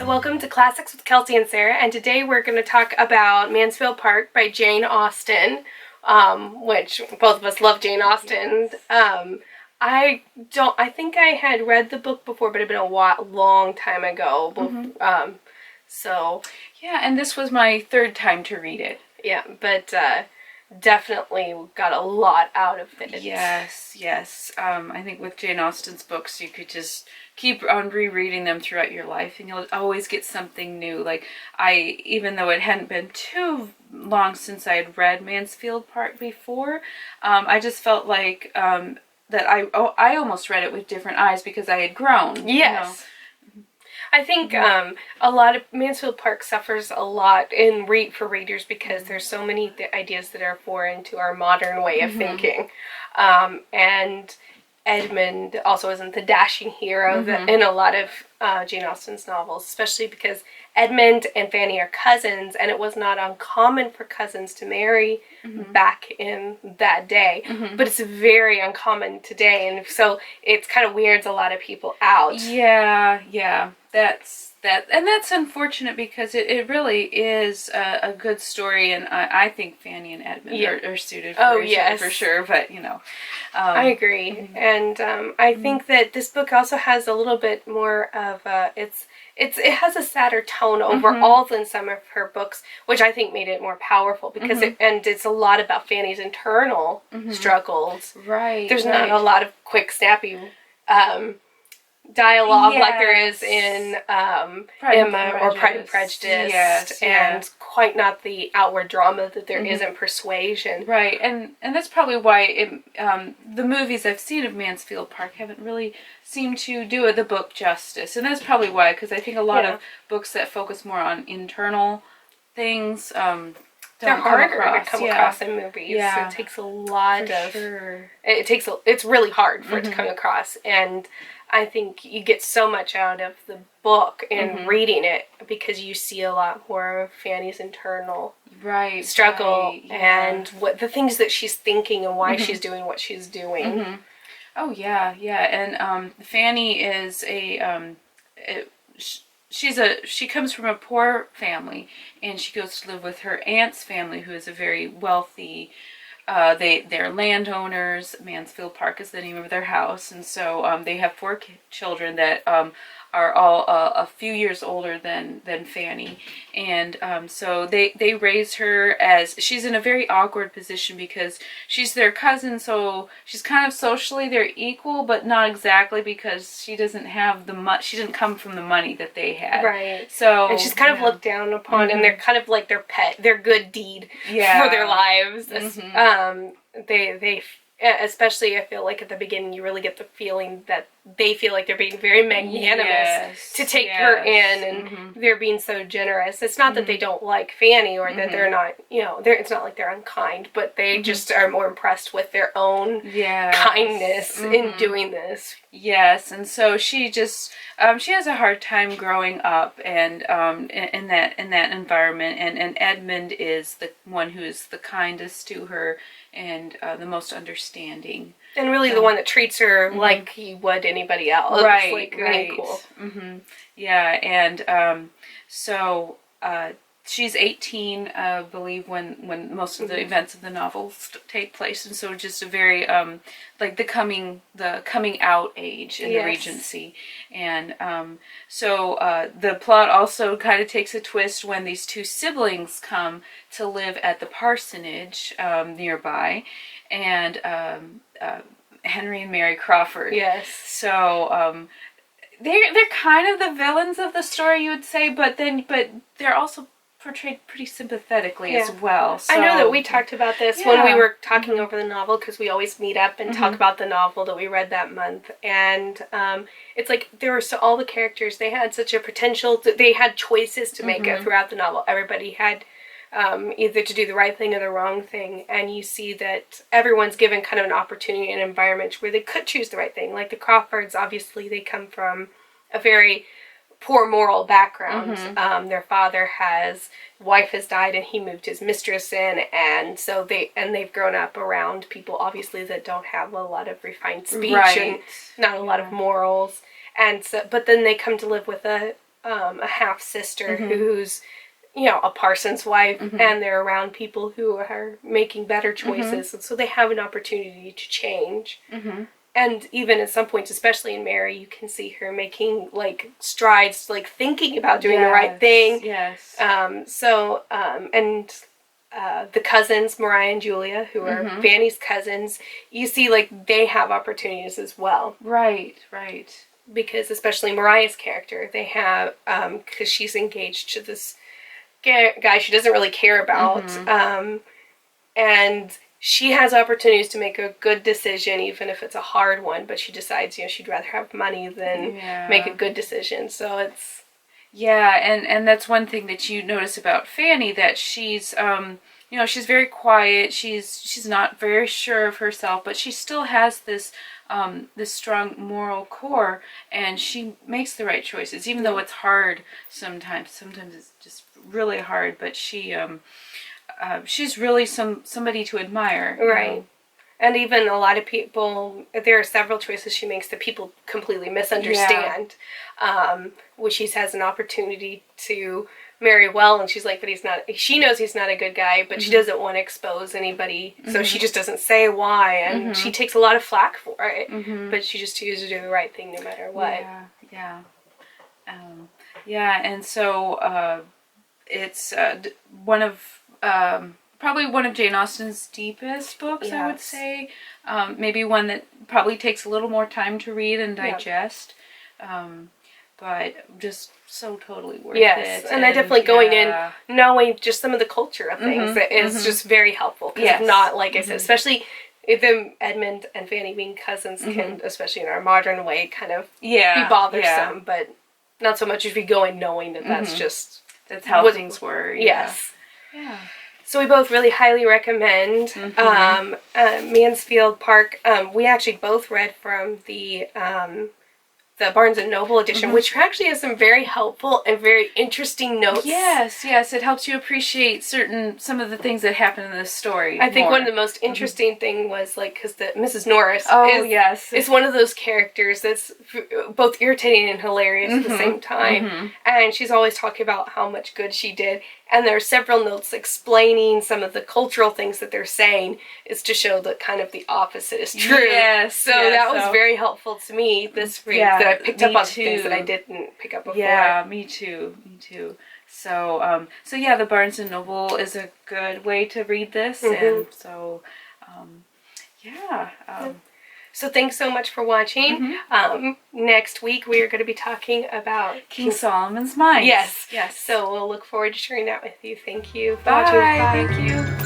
So welcome to Classics with Kelsey and Sarah, and today we're going to talk about Mansfield Park by Jane Austen, which both of us love Jane Austen. I think I had read the book before, but it had been a long time ago. Yeah, and this was my third time to read it. Yeah, but definitely got a lot out of it. Yes. I think with Jane Austen's books, you could just keep on rereading them throughout your life, and you'll always get something new. Like, even though it hadn't been too long since I had read Mansfield Park before, I just felt like that I almost read it with different eyes because I had grown. Yes. I think a lot of Mansfield Park suffers a lot for readers because there's so many ideas that are foreign to our modern way of thinking. And Edmund also isn't the dashing hero in a lot of Jane Austen's novels, especially because Edmund and Fanny are cousins, and it was not uncommon for cousins to marry back in that day, but it's very uncommon today, and so it kind of weirds a lot of people out. Yeah, that's unfortunate because it really is a good story, and I think Fanny and Edmund are suited for each other for sure, but I agree. And I think that this book also has a little bit more of it has a sadder tone overall than some of her books, which I think made it more powerful because it's a lot about Fanny's internal struggles. Right. There's not a lot of quick, snappy dialogue like there is in Emma or Pride and Prejudice, and quite not the outward drama that there is in Persuasion. Right, and that's probably why the movies I've seen of Mansfield Park haven't really seemed to do the book justice, and that's probably why, because I think a lot of books that focus more on internal things they're harder to come across in movies. It takes a lot it's really hard for it to come across, and I think you get so much out of the book in reading it because you see a lot more of Fanny's internal struggle and what the things that she's thinking and why she's doing what she's doing. Oh yeah, and Fanny is she comes from a poor family, and she goes to live with her aunt's family, who is a very wealthy. They're landowners. Mansfield Park is the name of their house, and so they have four children that are all a few years older than Fanny, and so they raise her as she's in a very awkward position because she's their cousin, so she's kind of socially their equal, but not exactly because she doesn't have she didn't come from the money that they had. Right. So and she's kind of looked down upon, and they're kind of like their pet, their good deed for their lives. They especially, I feel like at the beginning you really get the feeling that they feel like they're being very magnanimous to take her in, and they're being so generous. It's not that they don't like Fanny or that they're not, it's not like they're unkind, but they just are more impressed with their own kindness in doing this. Yes, and so she just she has a hard time growing up and in that environment, and Edmund is the one who is the kindest to her and the most understanding. And really the one that treats her like he would anybody else. Right. Cool. Yeah, and so she's 18, I believe, when most of the events of the novel take place, and so just a very like the coming out age in the Regency, and so the plot also kind of takes a twist when these two siblings come to live at the parsonage nearby, and Henry and Mary Crawford. Yes. So they're kind of the villains of the story, you would say, but they're also portrayed pretty sympathetically as well. So, I know that we talked about this when we were talking over the novel, because we always meet up and talk about the novel that we read that month, and it's like there were all the characters, they had such a potential, they had choices to make throughout the novel. Everybody had either to do the right thing or the wrong thing, and you see that everyone's given kind of an opportunity and environment where they could choose the right thing. Like the Crawfords, obviously they come from a very poor moral background. Their wife has died, and he moved his mistress in, and so they've grown up around people obviously that don't have a lot of refined speech and not a lot of morals, and so but then they come to live with a a half sister who's, you know, a parson's wife, and they're around people who are making better choices, and so they have an opportunity to change. And even at some points, especially in Mary, you can see her making, like, strides, like, thinking about doing the right thing. Yes. The cousins, Mariah and Julia, who are Fanny's cousins, you see, like, they have opportunities as well. Right. Because especially Mariah's character, they have, because she's engaged to this guy she doesn't really care about, and she has opportunities to make a good decision, even if it's a hard one, but she decides, you know, she'd rather have money than make a good decision. So it's... Yeah, and that's one thing that you notice about Fanny, that she's, you know, she's very quiet, she's not very sure of herself, but she still has this strong moral core, and she makes the right choices, even though it's hard sometimes. Sometimes it's just really hard, but she's really somebody to admire. Right. And even a lot of people, there are several choices she makes that people completely misunderstand. Which she has an opportunity to marry well, and she's like, but he's not, she knows he's not a good guy, but she doesn't want to expose anybody, so she just doesn't say why, and she takes a lot of flack for it, but she just chooses to do the right thing no matter what. And so it's one of probably one of Jane Austen's deepest books, I would say. Maybe one that probably takes a little more time to read and digest. But just so totally worth it. Yes, and I definitely going in knowing just some of the culture of things is just very helpful. Because if not, like I said, especially if Edmund and Fanny being cousins can, especially in our modern way, kind of be bothersome. But not so much if you go in knowing that that's how things were. Yes. Yeah. So we both really highly recommend Mansfield Park. We actually both read from the Barnes & Noble edition, which actually has some very helpful and very interesting notes. Yes, it helps you appreciate some of the things that happen in this story. I think one of the most interesting thing was, like, because Mrs. Norris is one of those characters that's both irritating and hilarious at the same time. And she's always talking about how much good she did. And there are several notes explaining some of the cultural things that they're saying, is to show that kind of the opposite is true. That was very helpful to me this week, that I picked up on things that I didn't pick up before. Yeah, me too. So, the Barnes & Noble is a good way to read this, and so, So thanks so much for watching. Next week we are going to be talking about King Solomon's Mines. Yes. So we'll look forward to sharing that with you. Thank you for watching. Bye. Thank you.